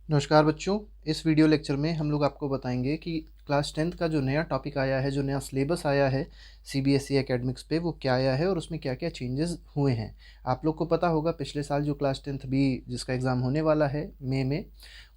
नमस्कार बच्चों। इस वीडियो लेक्चर में हम लोग आपको बताएंगे कि क्लास 10th का जो नया टॉपिक आया है, जो नया सिलेबस आया है सीबीएसई एकेडमिक्स पे, वो क्या आया है और उसमें क्या क्या चेंजेस हुए हैं। आप लोग को पता होगा पिछले साल जो क्लास 10th भी जिसका एग्ज़ाम होने वाला है मई में,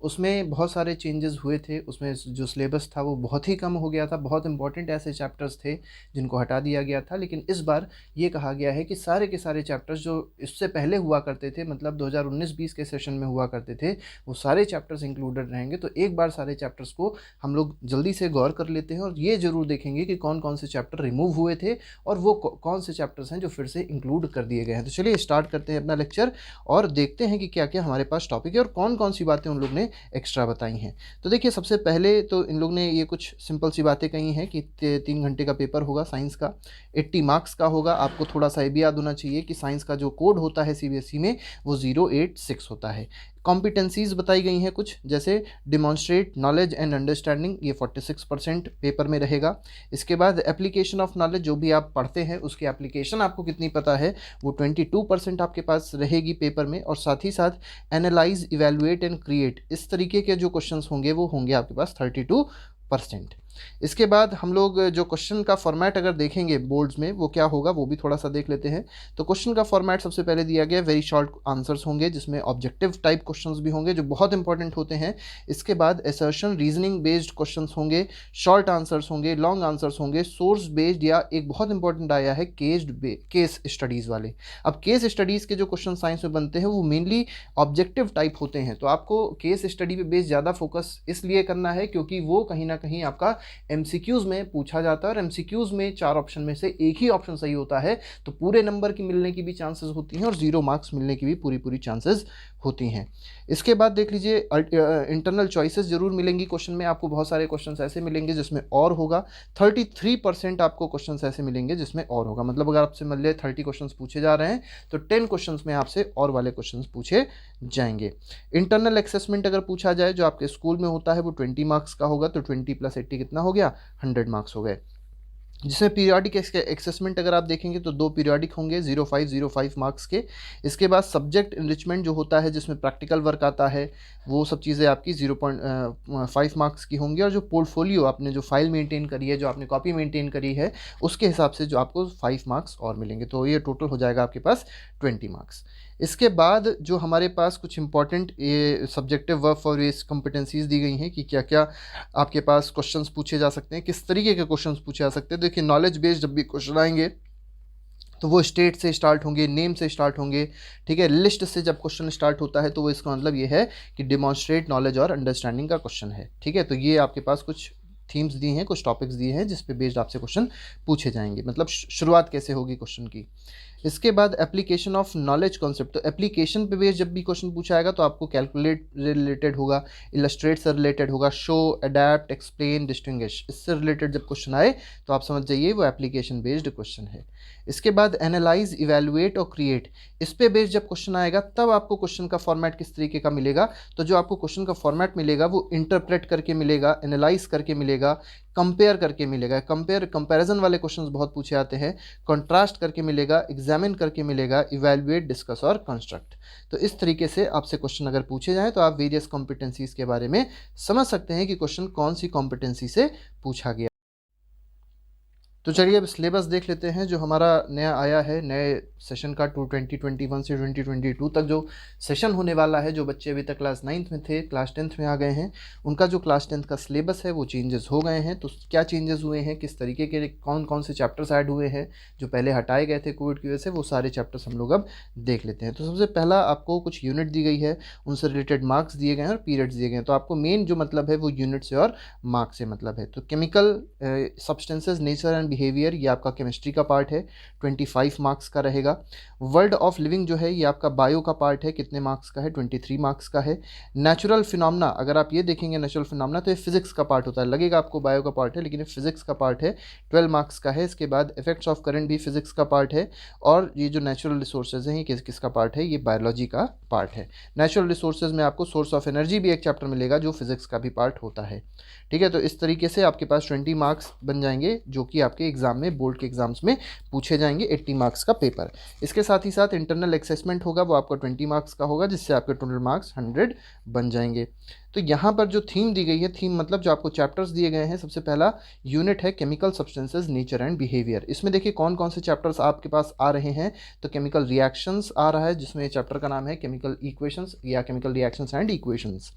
उसमें बहुत सारे चेंजेस हुए थे। उसमें जो सिलेबस था वो बहुत ही कम हो गया था। बहुत इंपॉर्टेंट ऐसे चैप्टर्स थे जिनको हटा दिया गया था, लेकिन इस बार ये कहा गया है कि सारे के सारे चैप्टर्स जो इससे पहले हुआ करते थे, मतलब 2019-20 के सेशन में हुआ करते थे, वो सारे चैप्टर्स इंक्लूडेड रहेंगे। तो एक बार सारे चैप्टर्स को हम लोग जल्दी से गौर कर लेते हैं और ये ज़रूर देखेंगे कि कौन कौन से चैप्टर रिमूव हुए थे और वो कौन से चैप्टर्स हैं जो फिर से इंक्लूड कर दिए गए हैं। तो चलिए स्टार्ट करते हैं अपना लेक्चर और देखते हैं कि क्या क्या हमारे पास टॉपिक है और कौन कौन सी बातें उन लोग ने एक्स्ट्रा बताई हैं। तो देखिए, सबसे पहले तो इन लोग ने ये कुछ सिंपल सी बातें कही हैं कि 3 घंटे का पेपर होगा साइंस का, 80 मार्क्स का होगा। आपको थोड़ा सा ये भी याद होना चाहिए कि साइंस का जो कोड होता है सीबीएसई में वो 086 होता है। कॉम्पिटेंसीज बताई गई हैं कुछ, जैसे डिमॉन्स्ट्रेट नॉलेज एंड अंडरस्टैंडिंग, ये 46% पेपर में रहेगा। इसके बाद एप्लीकेशन ऑफ नॉलेज, जो भी आप पढ़ते हैं उसकी एप्लीकेशन आपको कितनी पता है, वो 22% आपके पास रहेगी पेपर में। और साथ ही साथ एनालाइज, इवेलुएट एंड क्रिएट, इस तरीके के जो क्वेश्चंस होंगे वो होंगे आपके पास 32%। इसके बाद हम लोग जो क्वेश्चन का फॉर्मेट अगर देखेंगे बोर्ड्स में वो क्या होगा वो भी थोड़ा सा देख लेते हैं। तो क्वेश्चन का फॉर्मेट सबसे पहले दिया गया वेरी शॉर्ट आंसर्स होंगे, जिसमें ऑब्जेक्टिव टाइप क्वेश्चंस भी होंगे जो बहुत इंपॉर्टेंट होते हैं। इसके बाद असर्शन रीजनिंग बेस्ड क्वेश्चंस होंगे, शॉर्ट आंसर्स होंगे, लॉन्ग आंसर्स होंगे, सोर्स बेस्ड, या एक बहुत इंपॉर्टेंट आया है केस स्टडीज़ वाले। अब केस स्टडीज़ के जो क्वेश्चन साइंस में बनते हैं वो मेनली ऑब्जेक्टिव टाइप होते हैं। तो आपको केस स्टडी पे बेस्ड ज़्यादा फोकस इसलिए करना है क्योंकि वो कहीं ना कहीं आपका एमसीक्यूज में पूछा जाता है और एमसीक्यूज में 4 ऑप्शन में से एक ही ऑप्शन सही होता है, तो पूरे नंबर की मिलने की भी चांसेस होती हैं और 0 मार्क्स मिलने की भी पूरी चांसेस होती हैं। इसके बाद देख लीजिए, इंटरनल चॉइसेस जरूर मिलेंगी क्वेश्चन में। आपको बहुत सारे क्वेश्चंस ऐसे मिलेंगे जिसमें और होगा। 33% आपको क्वेश्चंस ऐसे मिलेंगे जिसमें और होगा। मतलब अगर आपसे मान लिया 30 क्वेश्चंस पूछे जा रहे हैं तो 10 क्वेश्चंस में आपसे और वाले क्वेश्चंस पूछे जाएंगे। इंटरनल असेसमेंट अगर पूछा जाए जो आपके स्कूल में होता है वो 20 मार्क्स का होगा, तो 20 + 80 कितना हो गया, 100 मार्क्स हो गए। जिसमें पीरियोडिक असेसमेंट अगर आप देखेंगे तो 2 पीरियोडिक होंगे 05 मार्क्स के। इसके बाद सब्जेक्ट इनरिचमेंट जो होता है जिसमें प्रैक्टिकल वर्क आता है, वो सब चीज़ें आपकी 0.5 मार्क्स की होंगी। और जो पोर्टफोलियो, आपने जो फाइल मेंटेन करी है, जो आपने कॉपी मेंटेन करी है, उसके हिसाब से जो आपको 5 मार्क्स और मिलेंगे, तो ये टोटल हो जाएगा आपके पास 20 मार्क्स। इसके बाद जो हमारे पास कुछ इंपॉर्टेंट ये सब्जेक्टिव वर्क फॉर वेस कॉम्पिटेंसीज दी गई हैं कि क्या क्या आपके पास क्वेश्चंस पूछे जा सकते हैं, किस तरीके के क्वेश्चंस पूछे जा सकते हैं। देखिए, नॉलेज बेस्ड जब भी क्वेश्चन आएंगे तो वो स्टेट से स्टार्ट होंगे, नेम से स्टार्ट होंगे, ठीक है। लिस्ट से जब क्वेश्चन स्टार्ट होता है तो वो इसका मतलब ये है कि डिमॉन्स्ट्रेट नॉलेज और अंडरस्टैंडिंग का क्वेश्चन है, ठीक है। तो ये आपके पास कुछ थीम्स दी हैं, कुछ टॉपिक्स दिए हैं जिस पे बेस्ड आपसे क्वेश्चन पूछे जाएंगे, मतलब शुरुआत कैसे होगी क्वेश्चन की। इसके बाद एप्लीकेशन ऑफ नॉलेज कॉन्सेप्ट, तो एप्लीकेशन पे बेस्ड जब भी क्वेश्चन पूछा आएगा तो आपको कैलकुलेट रिलेटेड होगा, इलस्ट्रेट से रिलेटेड होगा, शो, अडैप्ट, एक्सप्लेन, डिस्टिंग्विश, इससे रिलेटेड जब क्वेश्चन आए तो आप समझ जाइए वो एप्लीकेशन बेस्ड क्वेश्चन है। इसके बाद एनालाइज, इवेलुएट और क्रिएट, इस पे बेस्ड जब क्वेश्चन आएगा तब आपको क्वेश्चन का फॉर्मेट किस तरीके का मिलेगा। तो जो आपको क्वेश्चन का फॉर्मेट मिलेगा वो इंटरप्रेट करके मिलेगा, एनालाइज करके मिलेगा, कंपेयर करके मिलेगा। कंपैरिजन वाले क्वेश्चंस बहुत पूछे आते हैं। कंट्रास्ट करके मिलेगा, एग्जामिन करके मिलेगा, इवैल्यूएट, डिस्कस और कंस्ट्रक्ट। तो इस तरीके से आपसे क्वेश्चन अगर पूछे जाएं तो आप वेरियस कॉम्पिटेंसीज के बारे में समझ सकते हैं कि क्वेश्चन कौन सी कॉम्पिटेंसी से पूछा गया। तो चलिए अब सिलेबस देख लेते हैं जो हमारा नया आया है नए सेशन का 2021 से 2022 तक जो सेशन होने वाला है। जो बच्चे अभी तक क्लास 9th में थे, क्लास 10th में आ गए हैं, उनका जो क्लास 10th का सिलेबस है वो चेंजेस हो गए हैं। तो क्या चेंजेस हुए हैं, किस तरीके के कौन कौन से चैप्टर्स ऐड हुए हैं, जो पहले हटाए गए थे कोविड की वजह से, वो सारे चैप्टर्स हम लोग अब देख लेते हैं। तो सबसे पहला आपको कुछ यूनिट दी गई है, उनसे रिलेटेड मार्क्स दिए गए हैं और पीरियड्स दिए गए हैं। तो आपको मेन जो मतलब है वो यूनिट से और मार्क्स से मतलब है। तो chemical substances, nature and behaviour, ये आपका केमिस्ट्री का पार्ट है, 25 मार्क्स का रहेगा। वर्ल्ड ऑफ लिविंग जो है ये आपका बायो का पार्ट है, कितने मार्क्स का है, 23 मार्क्स का है। नेचुरल फिनोमेना, अगर आप ये देखेंगे नेचुरल फिनोमेना तो ये फिजिक्स का पार्ट होता है, लगेगा आपको बायो का पार्ट है लेकिन ये फिजिक्स का पार्ट है, 12 मार्क्स का है। इसके बाद इफेक्ट्स ऑफ करंट भी फिजिक्स का पार्ट है। और ये जो नेचुरल रिसोर्सेज हैं ये किसका पार्ट है, ये बायोलॉजी का पार्ट है। नेचुरल रिसोर्सेज में आपको सोर्स ऑफ एनर्जी भी एक चैप्टर मिलेगा जो फिजिक्स का भी पार्ट होता है, ठीक है। तो इस तरीके से आपके पास 20 मार्क्स बन जाएंगे जो कि आपके एग्जाम में, बोर्ड के एग्जाम्स में पूछे जाएंगे, 80 मार्क्स का पेपर। इसके साथ ही साथ इंटरनल असेसमेंट होगा, वो आपका 20 मार्क्स का होगा, जिससे आपके टोटल मार्क्स 100 बन जाएंगे। तो यहाँ पर जो थीम दी गई है, थीम मतलब जो आपको चैप्टर्स दिए गए हैं, सबसे पहला यूनिट है chemical substances nature and behaviour. इसमें देखिए कौन कौन से चैप्टर्स आपके पास आ रहे हैं। तो केमिकल रिएक्शंस आ रहा है, जिसमें चैप्टर का नाम है केमिकल इक्वेशंस या केमिकल रिएक्शंस एंड इक्वेशंस।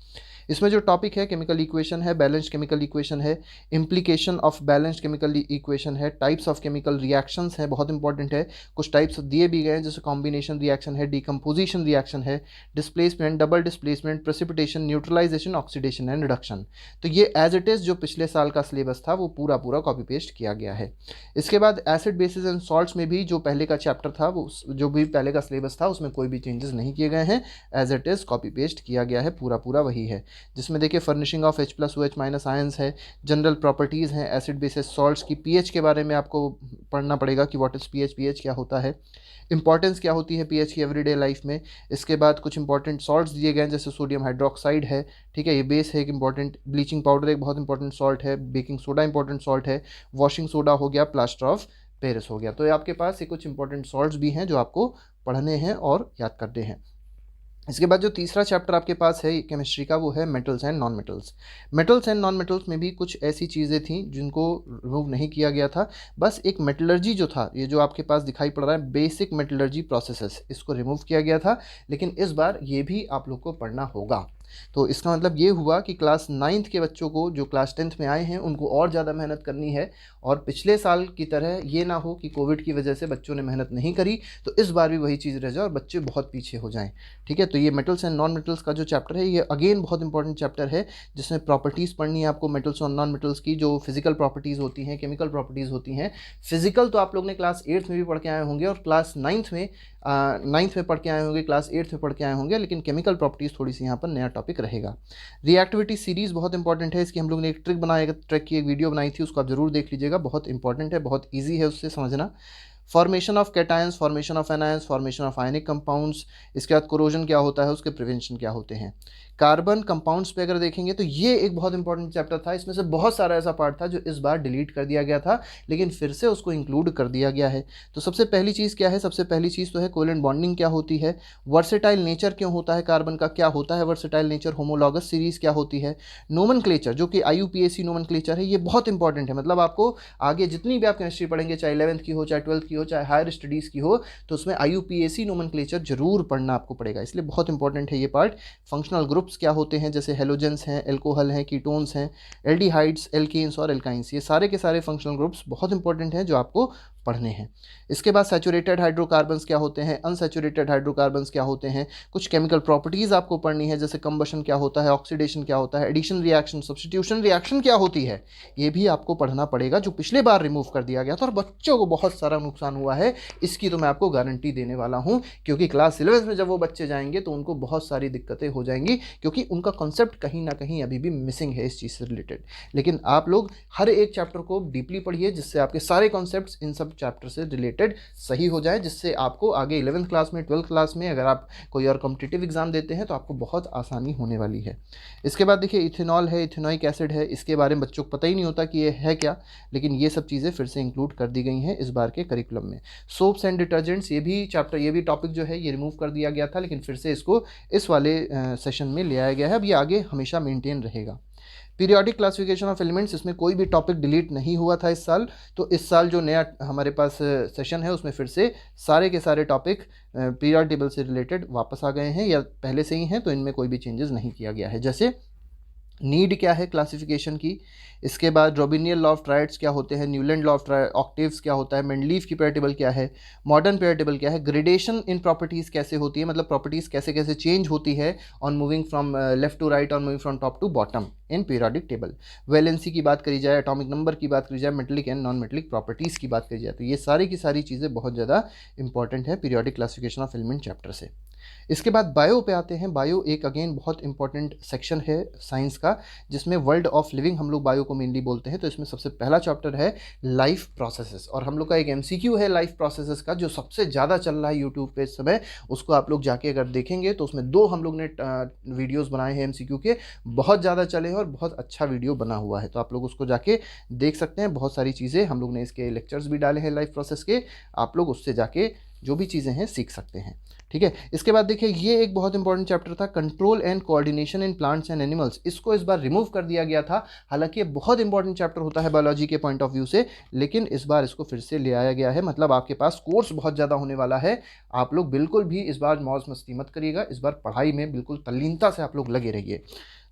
इसमें जो टॉपिक है केमिकल इक्वेशन है, बैलेंस्ड केमिकल इक्वेशन है, implication of balanced chemical equation है, टाइप्स ऑफ केमिकल रिएक्शंस है, बहुत इंपॉर्टेंट है। कुछ टाइप्स दिए भी गए हैं, जैसे कॉम्बिनेशन रिएक्शन है, डिकम्पोजिशन रिएक्शन है, displacement, double displacement, precipitation, neutralisation, oxidation and reduction. तो ये एज इट इज़ जो पिछले साल का सिलेबस था वो पूरा पूरा कॉपी पेस्ट किया गया है। इसके बाद एसिड बेसिस एंड सॉल्ट्स में भी जो पहले का चैप्टर था, वो जो भी पहले का सिलेबस था उसमें कोई भी चेंजेस नहीं किए गए हैं, as it is copy paste किया गया है, पूरा पूरा वही है। जिसमें देखिए फर्निशिंग ऑफ H+OH- आयंस है, जनरल प्रॉपर्टीज़ हैं एसिड बेसिस सॉल्ट्स की, पीएच के बारे में आपको पढ़ना पड़ेगा कि व्हाट इज़ पीएच, पीएच क्या होता है, इंपॉर्टेंस क्या होती है पीएच की एवरीडे लाइफ में। इसके बाद कुछ इंपॉर्टेंट सॉल्ट्स दिए गए हैं, जैसे सोडियम हाइड्रोक्साइड है, ठीक है, ये बेस है एक इंपॉर्टेंट, ब्लीचिंग पाउडर एक बहुत इंपॉर्टेंट सॉल्ट है, बेकिंग सोडा इंपॉर्टेंट सॉल्ट है, वॉशिंग सोडा हो गया, प्लास्टर ऑफ पेरिस हो गया। तो ये आपके पास ये कुछ इंपॉर्टेंट सॉल्ट्स भी हैं जो आपको पढ़ने हैं और याद करने हैं। इसके बाद जो तीसरा चैप्टर आपके पास है केमिस्ट्री का, वो है metals and non metals. Metals and non metals में भी कुछ ऐसी चीज़ें थी जिनको रिमूव नहीं किया गया था, बस एक मेटलर्जी जो था, ये जो आपके पास दिखाई पड़ रहा है बेसिक मेटलर्जी प्रोसेसेस, इसको रिमूव किया गया था, लेकिन इस बार ये भी आप लोग को पढ़ना होगा। तो इसका मतलब ये हुआ कि क्लास 9th के बच्चों को, जो क्लास 10th में आए हैं, उनको और ज़्यादा मेहनत करनी है, और पिछले साल की तरह ये ना हो कि कोविड की वजह से बच्चों ने मेहनत नहीं करी तो इस बार भी वही चीज़ रह जाए और बच्चे बहुत पीछे हो जाएं। ठीक है, तो ये मेटल्स एंड नॉन मेटल्स का जो चैप्टर है, ये अगेन बहुत इंपॉर्टेंट चैप्टर है, जिसमें प्रॉपर्टीज़ पढ़नी है आपको मेटल्स और नॉन मेटल्स की, जो फिजिकल प्रॉपर्टीज़ होती हैं, केमिकल प्रॉपर्टीज़ होती हैं। फिजिकल तो आप लोग ने क्लास 8th में भी पढ़ के आए होंगे, और क्लास 9th में पढ़ के आए होंगे, क्लास 8th में पढ़ के आए होंगे, लेकिन केमिकल प्रॉपर्टीज़ थोड़ी सी यहाँ पर नया टॉपिक रहेगा। रिएक्टिविटी सीरीज़ बहुत इंपॉर्टेंट है, इसकी हम लोग ने एक ट्रिक की एक वीडियो बनाई थी, उसको आप जरूर देख लीजिएगा, बहुत इंपॉर्टेंट है, बहुत ईजी है उससे समझना। Formation of cations, formation of anions, formation of ionic compounds, इसके बाद कोरोजन क्या होता है, उसके प्रिवेंशन क्या होते हैं। कार्बन कंपाउंड्स पे अगर देखेंगे तो ये एक बहुत इंपॉर्टेंट चैप्टर था, इसमें से बहुत सारा ऐसा पार्ट था जो इस बार डिलीट कर दिया गया था, लेकिन फिर से उसको इंक्लूड कर दिया गया है। तो सबसे पहली चीज़ क्या है, सबसे पहली चीज़ तो है कोवेलेंट बॉन्डिंग क्या होती है, वर्सेटाइल नेचर क्यों होता है कार्बन का, क्या होता है वर्सेटाइल नेचर, होमोलॉगस सीरीज़ क्या होती है, नोमेनक्लेचर जो कि IUPAC नोमेनक्लेचर है, ये बहुत इंपॉर्टेंट है, मतलब आपको आगे जितनी भी आप केमिस्ट्री पढ़ेंगे, चाहे 11th की हो, चाहे 12th की हो, चाहे हायर स्टडीज़ की हो, तो उसमें IUPAC नोमेनक्लेचर जरूर पढ़ना आपको पड़ेगा, इसलिए बहुत इंपॉर्टेंट है ये पार्ट। फंक्शनल ग्रुप्स क्या होते हैं, जैसे हेलोजेंस हैं, एल्कोहल हैं, कीटोन्स हैं, एल्डिहाइड्स, एल्केन्स और एल्काइंस, ये सारे के सारे फंक्शनल ग्रुप्स बहुत इंपॉर्टेंट हैं जो आपको पढ़ने हैं। इसके बाद सैचुरेटेड हाइड्रोकार्बन्स क्या होते हैं, अनसैचुरेटेड हाइड्रोकार्बन्स क्या होते हैं, कुछ केमिकल प्रॉपर्टीज़ आपको पढ़नी है, जैसे कंबशन क्या होता है, ऑक्सीडेशन क्या होता है, एडिशन रिएक्शन, सब्स्टिट्यूशन रिएक्शन क्या होती है, ये भी आपको पढ़ना पड़ेगा, जो पिछले बार रिमूव कर दिया गया था और बच्चों को बहुत सारा नुकसान हुआ है, इसकी तो मैं आपको गारंटी देने वाला हूँ, क्योंकि क्लास 11th में जब वो बच्चे जाएंगे तो उनको बहुत सारी दिक्कतें हो जाएंगी, क्योंकि उनका कॉन्सेप्ट कहीं ना कहीं अभी भी मिसिंग है इस चीज़ से रिलेटेड। लेकिन आप लोग हर एक चैप्टर को डीपली पढ़िए, जिससे आपके सारे कॉन्सेप्ट्स इन सब चैप्टर से रिलेटेड सही हो जाए, जिससे आपको आगे 11th क्लास में, 12th क्लास में अगर आप कोई और कॉम्पिटिटिव एग्जाम देते हैं तो आपको बहुत आसानी होने वाली है। इसके बाद देखिए इथेनॉल है, इथेनॉइक एसिड है, इसके बारे में बच्चों को पता ही नहीं होता कि ये है क्या, लेकिन ये सब चीज़ें फिर से इंक्लूड कर दी गई हैं इस बार के करिकुलम में। सोप्स एंड डिटर्जेंट्स, ये भी चैप्टर, ये भी टॉपिक जो है ये रिमूव कर दिया गया था, लेकिन फिर से इसको इस वाले सेशन में ले आया गया है, अब ये आगे हमेशा मेंटेन रहेगा। पीरियोडिक क्लासिफिकेशन ऑफ एलिमेंट्स, इसमें कोई भी टॉपिक डिलीट नहीं हुआ था इस साल, तो इस साल जो नया हमारे पास सेशन है उसमें फिर से सारे के सारे टॉपिक पीरियोडिक टेबल से रिलेटेड वापस आ गए हैं या पहले से ही हैं, तो इनमें कोई भी चेंजेस नहीं किया गया है। जैसे नीड क्या है क्लासिफिकेशन की, इसके बाद रोबिनियल लॉ ऑफ ट्राइड्स क्या होते हैं, न्यूलैंड लॉ ऑफ ऑक्टेव्स क्या होता है, मेंडलीव की पेयर टेबल क्या है, मॉडर्न पेयर टेबल क्या है, ग्रेडेशन इन प्रॉपर्टीज़ कैसे होती है, मतलब प्रॉपर्टीज़ कैसे कैसे चेंज होती है on moving from left to right, on moving from top to bottom in periodic table. Valency की बात करी जाए, एटॉमिक नंबर की बात करी जाए, metallic and non metallic properties की बात करी जाए, तो ये सारी की सारी चीज़ें बहुत ज़्यादा इंपॉर्टेंट है periodic classification of element chapter से। इसके बाद बायो पे आते हैं। बायो एक अगेन बहुत इंपॉर्टेंट सेक्शन है साइंस का, जिसमें वर्ल्ड ऑफ लिविंग हम लोग बायो को मेनली बोलते हैं। तो इसमें सबसे पहला चैप्टर है लाइफ प्रोसेसेस, और हम लोग का एक MCQ है लाइफ प्रोसेसेस का, जो सबसे ज़्यादा चल रहा है यूट्यूब पे इस समय। उसको आप लोग जाके अगर देखेंगे तो उसमें 2 हम लोग ने वीडियोज़ बनाए हैं MCQ के, बहुत ज़्यादा चले हैं और बहुत अच्छा वीडियो बना हुआ है, तो आप लोग उसको जाके देख सकते हैं। बहुत सारी चीज़ें हम लोग ने इसके लेक्चर्स भी डाले हैं लाइफ प्रोसेस के, आप लोग उससे जाके जो भी चीज़ें हैं सीख सकते हैं। ठीक है, इसके बाद देखिए ये एक बहुत इंपॉर्टेंट चैप्टर था, control and coordination in plants and animals. इसको इस बार रिमूव कर दिया गया था, हालांकि ये बहुत इंपॉर्टेंट चैप्टर होता है बायोलॉजी के पॉइंट ऑफ व्यू से, लेकिन इस बार इसको फिर से ले आया गया है। मतलब आपके पास कोर्स बहुत ज़्यादा होने वाला है, आप लोग बिल्कुल भी इस बार मौज मस्ती मत करिएगा, इस बार पढ़ाई में बिल्कुल तल्लीनता से आप लोग लगे रहिए।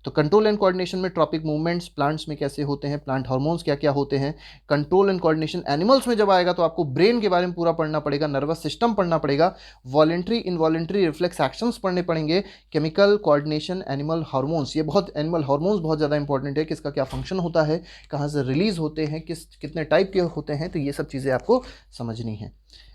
तो कंट्रोल एंड कोऑर्डिनेशन में ट्रॉपिक मूवमेंट्स प्लांट्स में कैसे होते हैं, प्लांट हार्मोन्स क्या क्या होते हैं। कंट्रोल एंड कोऑर्डिनेशन एनिमल्स में जब आएगा तो आपको ब्रेन के बारे में पूरा पढ़ना पड़ेगा, नर्वस सिस्टम पढ़ना पड़ेगा, वॉलेंट्री इनवॉलेंट्री रिफ्लेक्स एक्शंस पढ़ने पड़ेंगे, केमिकल कोऑर्डिनेशन एनिमल हार्मोन्स, ये बहुत एनिमल हार्मोन्स बहुत ज़्यादा इंपॉर्टेंट है, किसका क्या फंक्शन होता है, कहाँ से रिलीज होते हैं, कितने टाइप के होते हैं, तो ये सब चीज़ें आपको समझनी है।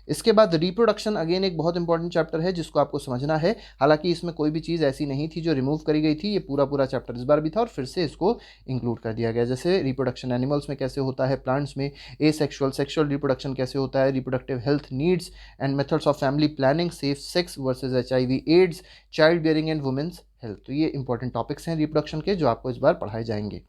इसके बाद रिप्रोडक्शन अगेन एक बहुत इंपॉर्टेंट चैप्टर है जिसको आपको समझना है। हालांकि इसमें कोई भी चीज़ ऐसी नहीं थी जो रिमूव करी गई थी, ये पूरा चैप्टर इस बार भी था और फिर से इसको इंक्लूड कर दिया गया। जैसे रिप्रोडक्शन एनिमल्स में कैसे होता है, प्लांट्स में एसेक्सुअल सेक्सुअल रिप्रोडक्शन कैसे होता है, reproductive health needs and methods of family planning, safe sex versus HIV AIDS, child bearing and women's health. तो ये इंपॉर्टेंट टॉपिक्स हैं रिप्रोडक्शन के जो आपको इस बार पढ़ाए जाएंगे।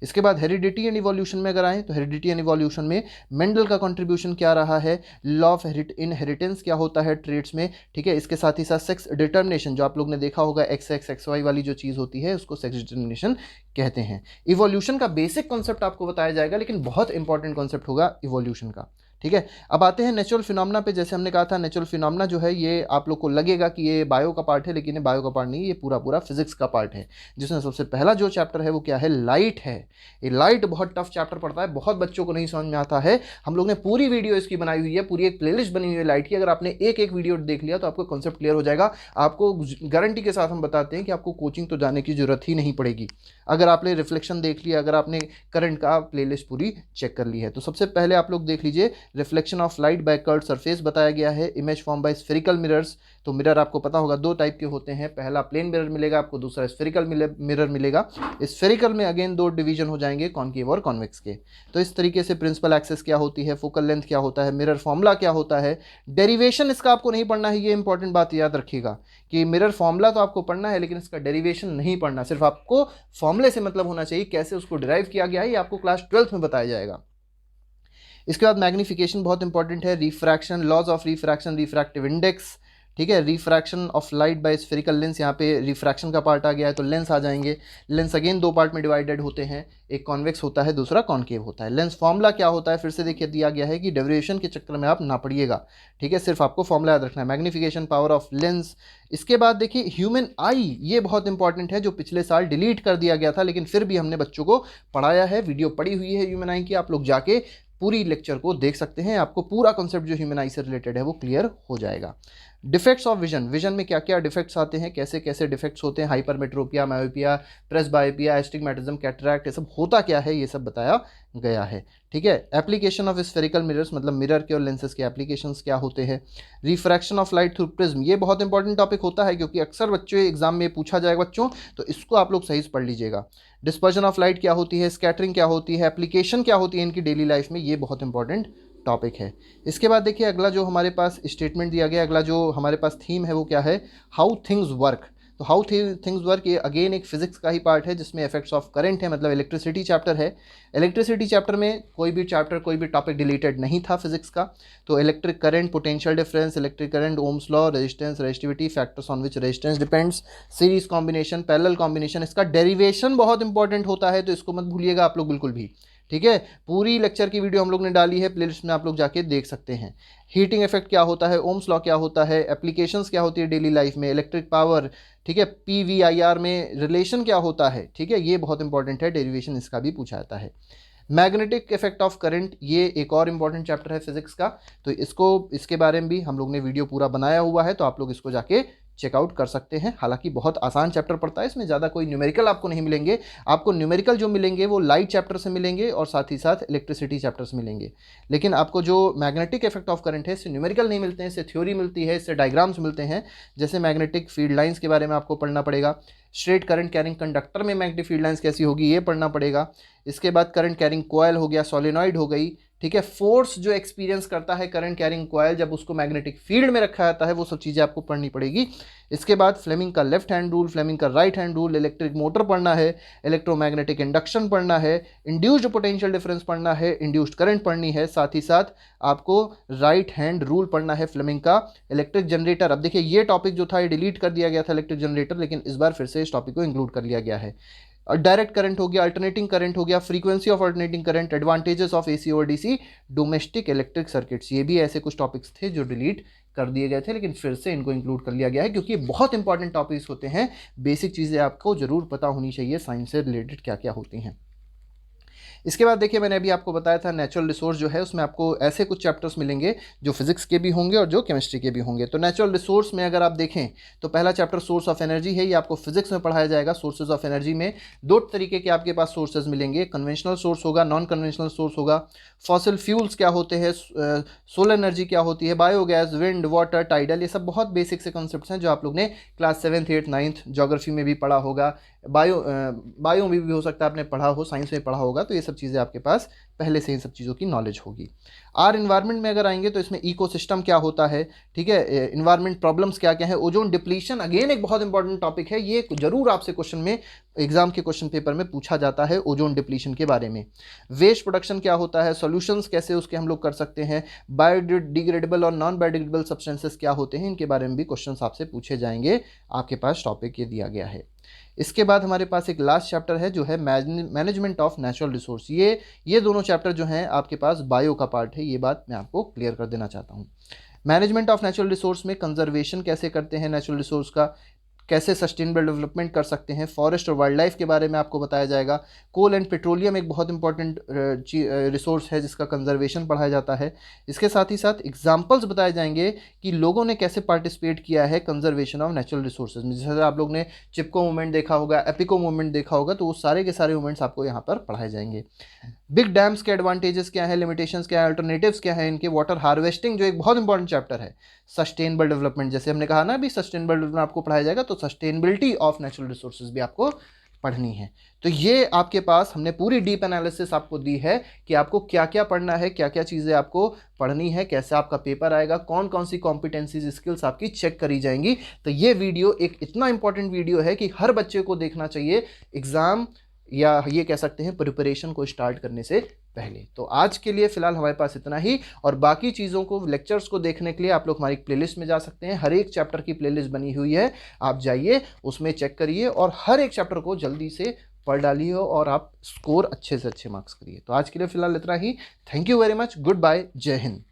इसके बाद हेरिडिटी एंड इवोल्यूशन में अगर आएँ तो हेरिडिटी एंड इवोल्यूशन में मेंडल का कंट्रीब्यूशन क्या रहा है, लॉ ऑफ इनहेरिटेंस क्या होता है ट्रेड्स में। ठीक है, इसके साथ ही साथ सेक्स डिटर्मिनेशन, जो आप लोग ने देखा होगा XY वाली जो चीज़ होती है उसको सेक्स डिटर्मिनेशन कहते हैं। इवोल्यूशन का बेसिक कॉन्सेप्ट आपको बताया जाएगा, लेकिन बहुत इंपॉर्टेंट कॉन्सेप्ट होगा इवोल्यूशन का। ठीक है, अब आते हैं नेचुरल फिनोमेना पे। जैसे हमने कहा था नेचुरल फिनोमेना जो है ये आप लोग को लगेगा कि ये बायो का पार्ट है, लेकिन ये बायो का पार्ट नहीं है, ये पूरा फिजिक्स का पार्ट है, जिसमें सबसे पहला जो चैप्टर है वो क्या है, लाइट है। ये लाइट बहुत टफ चैप्टर पड़ता है, बहुत बच्चों को नहीं समझ में आता है। हम लोग ने पूरी वीडियो इसकी बनाई हुई है, पूरी एक प्लेलिस्ट बनी हुई है लाइट की, अगर आपने एक एक वीडियो देख लिया तो आपको कॉन्सेप्ट क्लियर हो जाएगा। आपको गारंटी के साथ हम बताते हैं कि आपको कोचिंग तो जाने की जरूरत ही नहीं पड़ेगी, अगर आपने रिफ्लेक्शन देख लिया, अगर आपने करंट का प्लेलिस्ट पूरी चेक कर ली है। तो सबसे पहले आप लोग देख लीजिए, reflection of light bye curved surface बताया गया है, image form by spherical mirrors. तो मिरर आपको पता होगा दो टाइप के होते हैं, पहला प्लेन मिरर मिलेगा आपको, दूसरा स्फेरिकल मिरर मिलेगा। स्फेरिकल में अगेन दो डिवीजन हो जाएंगे, कॉनकेव और कॉन्वेक्स के। तो इस तरीके से प्रिंसिपल एक्सेस क्या होती है, फोकल लेंथ क्या होता है, मिरर फॉर्मूला क्या होता है, डेरिवेशन इसका आपको नहीं पढ़ना है, ये इंपॉर्टेंट बात याद रखिएगा कि मिरर फॉर्मूला तो आपको पढ़ना है लेकिन इसका डेरिवेशन नहीं पढ़ना, सिर्फ आपको फॉर्मूले से मतलब होना चाहिए, कैसे उसको डिराइव किया गया है ये आपको क्लास 12th में बताया जाएगा। इसके बाद मैग्निफिकेशन बहुत इंपॉर्टेंट है, refraction, laws of refraction, refractive index. ठीक है, refraction of light by spherical lens, यहाँ पे रिफ्रैक्शन का पार्ट आ गया है तो लेंस आ जाएंगे। लेंस अगेन दो पार्ट में डिवाइडेड होते हैं, एक कॉन्वेक्स होता है दूसरा कॉनकेव होता है। लेंस फॉर्मूला क्या होता है फिर से देखिए दिया गया है कि डेरिवेशन के चक्कर में आप ना पढ़िएगा। ठीक है, सिर्फ आपको फॉर्मूला याद रखना है, मैग्निफिकेशन, पावर ऑफ लेंस। इसके बाद देखिए ह्यूमन आई, ये बहुत इंपॉर्टेंट है, जो पिछले साल डिलीट कर दिया गया था लेकिन फिर भी हमने बच्चों को पढ़ाया है, वीडियो पड़ी हुई है ह्यूमन आई की, आप लोग जाके पूरी लेक्चर को देख सकते हैं, आपको पूरा कॉन्सेप्ट जो ह्यूमन आई से रिलेटेड है वो क्लियर हो जाएगा। डिफेक्ट्स ऑफ विजन, विजन में क्या क्या डिफेक्ट्स आते हैं, कैसे कैसे डिफेक्ट्स होते हैं, hypermetropia, myopia, presbyopia, astigmatism, cataract, ये सब होता क्या है ये सब बताया गया है। ठीक है, एप्लीकेशन ऑफ स्फेरिकल मिरर्स, मतलब मिरर के और लेंसेज के एप्लीकेशंस क्या होते हैं। Refraction of light through prism, ये बहुत इंपॉर्टेंट टॉपिक होता है क्योंकि अक्सर बच्चों एग्जाम में पूछा जाएगा बच्चों, तो इसको आप लोग सही से पढ़ लीजिएगा। डिस्पर्जन ऑफ लाइट क्या होती है, स्कैटरिंग क्या होती है, एप्लीकेशन क्या होती है इनकी डेली लाइफ में, ये बहुत इंपॉर्टेंट टॉपिक है। इसके बाद देखिए अगला जो हमारे पास स्टेटमेंट दिया गया, अगला जो हमारे पास थीम है वो क्या है, हाउ थिंग्स वर्क। तो हाउ थिंग्स वर्क ये अगेन एक फिजिक्स का ही पार्ट है जिसमें इफेक्ट्स ऑफ करंट है, मतलब इलेक्ट्रिसिटी चैप्टर है। इलेक्ट्रिसिटी चैप्टर में कोई भी टॉपिक डिलीटेड नहीं था फिजिक्स का। तो electric current, potential difference, electric current, Ohm's law, resistance, resistivity, factors on which resistance depends, series combination, parallel combination, इसका डेरिवेशन बहुत इंपॉर्टेंट होता है तो इसको मत भूलिएगा आप लोग बिल्कुल भी। ठीक है, पूरी लेक्चर की वीडियो हम लोग ने डाली है प्लेलिस्ट में, आप लोग जाके देख सकते हैं। हीटिंग इफेक्ट क्या होता है, ओम्स लॉ क्या होता है, एप्लीकेशंस क्या होती है डेली लाइफ में, इलेक्ट्रिक पावर, ठीक है, PVIR में रिलेशन क्या होता है। ठीक है, ये बहुत इंपॉर्टेंट है, डेरिवेशन इसका भी पूछा जाता है। मैग्नेटिक इफेक्ट ऑफ करंट, ये एक और इंपॉर्टेंट चैप्टर है फिजिक्स का, तो इसके बारे में भी हम लोग ने वीडियो पूरा बनाया हुआ है, तो आप लोग इसको जाके चेकआउट कर सकते हैं। हालांकि बहुत आसान चैप्टर पड़ता है, इसमें ज़्यादा कोई न्यूमेरिकल आपको नहीं मिलेंगे, आपको न्यूमेरिकल जो मिलेंगे वो लाइट चैप्टर से मिलेंगे और साथ ही साथ इलेक्ट्रिसिटी चैप्टर से मिलेंगे। लेकिन आपको जो मैग्नेटिक इफेक्ट ऑफ करंट है इससे न्यूमेरिकल नहीं मिलते हैं, इससे थ्योरी मिलती है, इससे डायग्राम्स मिलते हैं। जैसे मैग्नेटिक फील्ड लाइन्स के बारे में आपको पढ़ना पड़ेगा, स्ट्रेट करंट कैरिंग कंडक्टर में मैग्नेटिक फील्ड लाइन्स कैसी होगी ये पढ़ना पड़ेगा। इसके बाद करंट कैरिंग कॉयल हो गया, सोलेनॉइड हो गई, ठीक है, फोर्स जो एक्सपीरियंस करता है करंट कैरिंग कॉइल जब उसको मैग्नेटिक फील्ड में रखा जाता है, वो सब चीज़ें आपको पढ़नी पड़ेगी। इसके बाद फ्लेमिंग का लेफ्ट हैंड रूल, फ्लेमिंग का right hand rule, electric motor पढ़ना है, इलेक्ट्रोमैग्नेटिक इंडक्शन पढ़ना है, इंड्यूस्ड पोटेंशियल डिफरेंस पढ़ना है, इंड्यूस्ड करंट पढ़नी है, साथ ही साथ आपको राइट हैंड रूल पढ़ना है फ्लेमिंग का। इलेक्ट्रिक जनरेटर, अब देखिए ये टॉपिक जो था ये डिलीट कर दिया गया था इलेक्ट्रिक जनरेटर, लेकिन इस बार फिर से इस टॉपिक को इंक्लूड कर लिया गया है। डायरेक्ट करंट हो गया, अल्टरनेटिंग करंट हो गया, frequency of alternating current, advantages of AC और डीसी, डोमेस्टिक इलेक्ट्रिक सर्किट्स, ये भी ऐसे कुछ टॉपिक्स थे जो डिलीट कर दिए गए थे, लेकिन फिर से इनको इंक्लूड कर लिया गया है क्योंकि ये बहुत इंपॉर्टेंट टॉपिक्स होते हैं। बेसिक चीज़ें आपको जरूर पता होनी चाहिए साइंस से रिलेटेड क्या क्या होती हैं। इसके बाद देखिए मैंने अभी आपको बताया था नेचुरल रिसोर्स जो है उसमें आपको ऐसे कुछ चैप्टर्स मिलेंगे जो फिजिक्स के भी होंगे और जो केमिस्ट्री के भी होंगे। तो नेचुरल रिसोर्स में अगर आप देखें तो पहला चैप्टर सोर्स ऑफ एनर्जी है, ये आपको फिजिक्स में पढ़ाया जाएगा। सोर्सेज ऑफ एनर्जी में दो तरीके के आपके पास सोर्सेज मिलेंगे, कन्वेंशनल सोर्स होगा, नॉन कन्वेंशनल सोर्स होगा। फॉसिल फ्यूल्स क्या होते हैं, सोलर एनर्जी क्या होती है, बायोगैस, विंड, वाटर, टाइडल, ये सब बहुत बेसिक से कॉन्सेप्ट्स हैं जो आप लोग ने class 7th 8th 9th geography में भी पढ़ा होगा, बायो में भी हो सकता है आपने पढ़ा हो, साइंस में पढ़ा होगा। तो ये सब चीज़ें आपके पास पहले से इन सब चीज़ों की नॉलेज होगी। आर इन्वायरमेंट में अगर आएंगे तो इसमें इकोसिस्टम क्या होता है, ठीक है, इन्वायरमेंट प्रॉब्लम्स क्या क्या है, ओजोन डिप्लीशन अगेन एक बहुत इंपॉर्टेंट टॉपिक है, ये जरूर आपसे क्वेश्चन में एग्जाम के क्वेश्चन पेपर में पूछा जाता है ओजोन डिप्लीशन के बारे में। वेस्ट प्रोडक्शन क्या होता है, सॉल्यूशंस कैसे उसके हम लोग कर सकते हैं, बायोडिग्रेडेबल और नॉन बायोडिग्रेडेबल सब्सटेंसेस क्या होते हैं, इनके बारे में भी क्वेश्चन आपसे पूछे जाएंगे, आपके पास टॉपिक ये दिया गया है। इसके बाद हमारे पास एक लास्ट चैप्टर है जो है मैनेजमेंट ऑफ नेचुरल रिसोर्स। ये दोनों चैप्टर जो हैं आपके पास बायो का पार्ट है, ये बात मैं आपको क्लियर कर देना चाहता हूँ। मैनेजमेंट ऑफ नेचुरल रिसोर्स में कंजर्वेशन कैसे करते हैं नेचुरल रिसोर्स का, कैसे सस्टेनेबल डेवलपमेंट कर सकते हैं, फॉरेस्ट और वाइल्ड लाइफ के बारे में आपको बताया जाएगा। कोल एंड पेट्रोलियम एक बहुत इंपॉर्टेंट रिसोर्स है जिसका कंजर्वेशन पढ़ाया जाता है। इसके साथ ही साथ एग्जांपल्स बताए जाएंगे कि लोगों ने कैसे पार्टिसिपेट किया है कंजर्वेशन ऑफ नेचुरल रिसोर्सेज में। जैसे आप लोग ने चिपको मूवमेंट देखा होगा, एपिको मूवमेंट देखा होगा, तो वो सारे के सारे मूवमेंट्स आपको यहाँ पर पढ़ाए जाएंगे। बिग डैम्स के एडवांटेजेस क्या है, लिमिटेशंस क्या है, अल्टरनेटिव्स क्या है इनके, वाटर हार्वेस्टिंग जो एक बहुत इंपॉर्टेंट चैप्टर है, सस्टेनेबल डेवलपमेंट, जैसे हमने कहा ना अभी सस्टेनेबल डेवलपमेंट आपको पढ़ाया जाएगा, तो सस्टेनेबिलिटी ऑफ नेचुरल रिसोर्सेज भी आपको पढ़नी है। तो ये आपके पास हमने पूरी डीप एनालिसिस आपको दी है कि आपको क्या क्या पढ़ना है, क्या क्या चीज़ें आपको पढ़नी है, कैसे आपका पेपर आएगा, कौन कौन सी कॉम्पिटेंसीज स्किल्स आपकी चेक करी जाएंगी। तो ये वीडियो एक इतना इंपॉर्टेंट वीडियो है कि हर बच्चे को देखना चाहिए एग्ज़ाम या ये कह सकते हैं प्रिपरेशन को स्टार्ट करने से पहले। तो आज के लिए फिलहाल हमारे पास इतना ही, और बाकी चीज़ों को लेक्चर्स को देखने के लिए आप लोग हमारी प्लेलिस्ट में जा सकते हैं। हर एक चैप्टर की प्लेलिस्ट बनी हुई है, आप जाइए उसमें चेक करिए और हर एक चैप्टर को जल्दी से पढ़ डालिए और आप स्कोर अच्छे से अच्छे मार्क्स करिए। तो आज के लिए फिलहाल इतना ही। Thank you very much, good bye, जय हिंद।